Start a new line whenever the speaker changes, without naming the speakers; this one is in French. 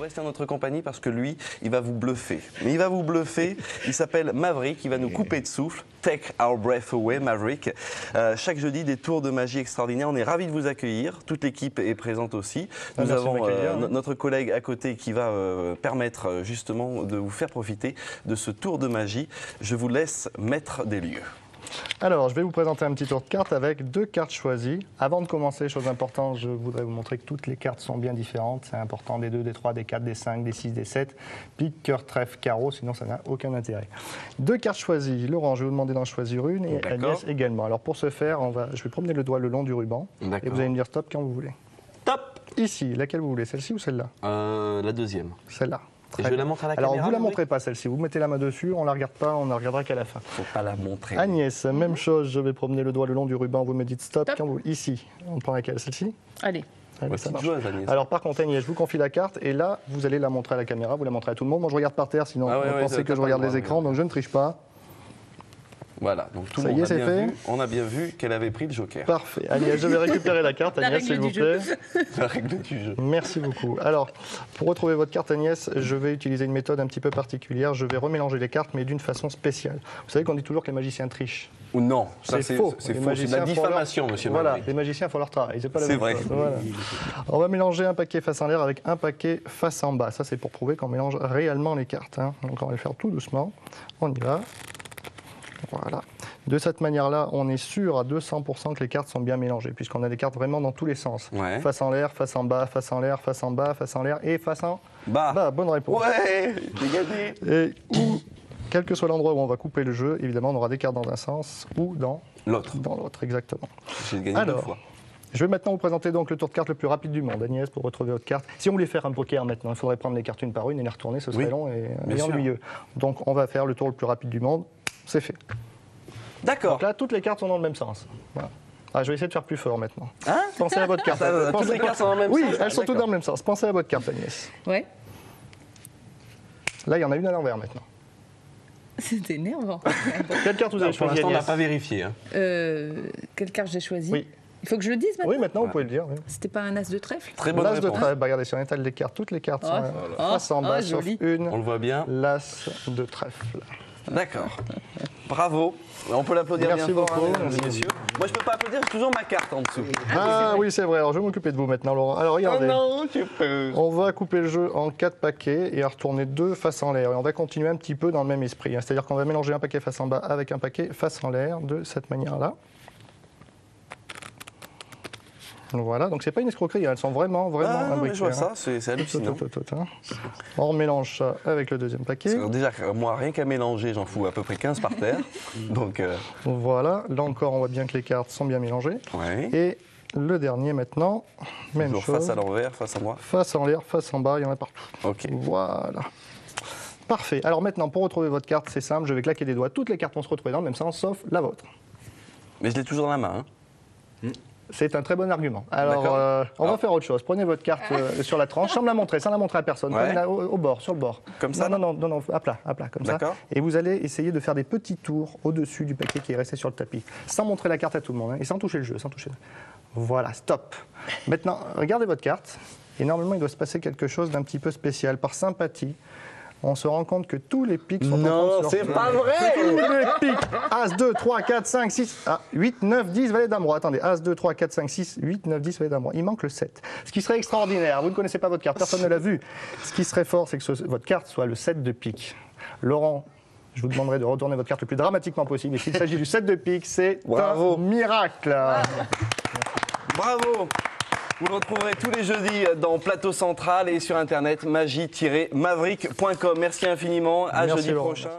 rester en notre compagnie parce que lui, il va vous bluffer. Mais il va vous bluffer, il s'appelle Maverick, il va nous couper de souffle. Take our breath away, Maverick. Chaque jeudi, des tours de magie extraordinaires. On est ravis de vous accueillir. Toute l'équipe est présente aussi. Nous avons notre collègue à côté qui va permettre justement de vous faire profiter de ce tour de magie. Je vous laisse maître des lieux.
Alors, je vais vous présenter un petit tour de cartes avec 2 cartes choisies. Avant de commencer, chose importante, je voudrais vous montrer que toutes les cartes sont bien différentes. C'est important, des 2, des 3, des 4, des 5, des 6, des 7. Pique, cœur, trèfle, carreau, sinon ça n'a aucun intérêt. 2 cartes choisies. Laurent, je vais vous demander d'en choisir une et Agnès également. Alors pour ce faire, je vais promener le doigt le long du ruban et vous allez me dire stop quand vous voulez.
Top!
Ici, laquelle vous voulez, celle-ci ou celle-là?
La deuxième.
Celle-là.
Et je vais la montrer à la caméra.
Alors, vous ne la montrez pas, celle-ci. Vous mettez la main dessus, on ne la regarde pas, on ne la regardera qu'à la fin.
Il ne faut pas la montrer.
Agnès, même chose, je vais promener le doigt le long du ruban, vous me dites stop. Quand vous... Ici, on prend laquelle? Celle-ci?
Allez.
Ça marche.
Joueuse, Agnès.
Alors, par contre, Agnès, je vous confie la carte et là, vous allez la montrer à la caméra, vous la montrez à tout le monde. Moi, je regarde par terre, sinon vous pensez que je regarde les écrans, donc je ne triche pas.
Voilà, donc tout le monde a bien vu. On a bien vu qu'elle avait pris le joker.
Parfait. Allez, je vais récupérer la carte, Agnès, s'il vous plaît.
La règle du jeu.
Merci beaucoup. Alors, pour retrouver votre carte, Agnès, je vais utiliser une méthode un petit peu particulière. Je vais remélanger les cartes, mais d'une façon spéciale. Vous savez qu'on dit toujours que les magiciens trichent.
Ou non,
c'est faux.
C'est faux. C'est de la diffamation, monsieur Maverick.
Voilà, les magiciens font leur travail.
C'est vrai.
Voilà. On va mélanger un paquet face en l'air avec un paquet face en bas. Ça, c'est pour prouver qu'on mélange réellement les cartes. Donc, on va le faire tout doucement. On y va. Voilà. De cette manière-là, on est sûr à 200% que les cartes sont bien mélangées, puisqu'on a des cartes vraiment dans tous les sens.
Ouais.
Face en l'air, face en bas, face en l'air, face en bas, face en l'air et face en bas. Bonne réponse.
Ouais, j'ai gagné.
Et quel que soit l'endroit où on va couper le jeu, évidemment, on aura des cartes dans un sens ou dans
l'autre.
Dans l'autre, exactement.
J'ai gagné 2 fois.
Je vais maintenant vous présenter donc le tour de cartes le plus rapide du monde. Agnès, pour retrouver votre carte. Si on voulait faire un poker maintenant, il faudrait prendre les cartes une par une et les retourner, ce serait long et ennuyeux. Donc on va faire le tour le plus rapide du monde. C'est fait.
D'accord.
Donc là, toutes les cartes sont dans le même sens. Voilà. Je vais essayer de faire plus fort maintenant.
Hein?
Pensez à votre carte.
Toutes les cartes sont dans le même
sens?
sens?
Oui, elles sont toutes dans le même sens. Pensez à votre carte, Agnès.
Ouais.
Là, il y en a une à l'envers maintenant.
C'est énervant.
Quelle carte vous avez choisi,
Pour l'instant, on
Agnès?
n'a pas vérifié. Hein.
Quelle carte j'ai choisie?
Oui.
Il faut que je le dise maintenant?
Oui, maintenant, vous pouvez le dire. Oui.
C'était pas un as de trèfle?
Très bonne
L'as de
réponse.
trèfle. Regardez, si on étale les cartes, toutes les cartes sont face en bas, sauf une.
On le voit bien.
L'as de trèfle.
D'accord. Bravo. On peut l'applaudir bien fort,
beaucoup,
mesdames et messieurs. Moi, je peux pas applaudir, j'ai toujours ma carte en dessous.
Ah oui, c'est vrai. Alors, je vais m'occuper de vous maintenant, Laurent. Alors, regardez.
Oh non, j'ai peur.
On va couper le jeu en 4 paquets et en retourner 2 face en l'air. Et on va continuer un petit peu dans le même esprit. C'est-à-dire qu'on va mélanger un paquet face en bas avec un paquet face en l'air de cette manière-là. Voilà, donc c'est pas une escroquerie, elles sont vraiment imbriquées.
Je vois ça, c'est hallucinant.
On remélange ça avec le deuxième paquet.
Déjà, moi, rien qu'à mélanger, j'en fous à peu près 15 par terre. Donc,
voilà, là encore, on voit bien que les cartes sont bien mélangées.
Ouais.
Et le dernier maintenant, même
toujours
chose.
Face à l'envers, face à moi.
Face en l'air, face en bas, il y en a partout.
Ok.
Voilà. Parfait. Alors maintenant, pour retrouver votre carte, c'est simple, je vais claquer des doigts. Toutes les cartes vont se retrouver dans le même sens, sauf la vôtre.
Mais je l'ai toujours dans la main. Hein.
C'est un très bon argument. Alors, on va faire autre chose. Prenez votre carte sur la tranche, sans me la montrer, à personne. Prenez-la au bord, sur le bord.
Comme ça?
Non, à plat, comme ça. Et vous allez essayer de faire des petits tours au-dessus du paquet qui est resté sur le tapis, sans montrer la carte à tout le monde, hein, et sans toucher le jeu, Voilà, stop. Maintenant, regardez votre carte, et normalement, il doit se passer quelque chose d'un petit peu spécial. Par sympathie, on se rend compte que tous les pics sont en train de se
Non, c'est pas vrai!
Tous les pics! As, 2, 3, 4, 5, 6, 8, 9, 10, valet dame roi. Attendez, As, 2, 3, 4, 5, 6, 8, 9, 10, valet dame roi. Il manque le 7. Ce qui serait extraordinaire, vous ne connaissez pas votre carte, personne ne l'a vu. Ce qui serait fort, c'est que votre carte soit le 7 de pique. Laurent, je vous demanderai de retourner votre carte le plus dramatiquement possible. Et s'il s'agit du 7 de pique, c'est un miracle.
Bravo! Vous le retrouverez tous les jeudis dans Plateau Central et sur internet magie-maverick.com. Merci infiniment. À jeudi prochain.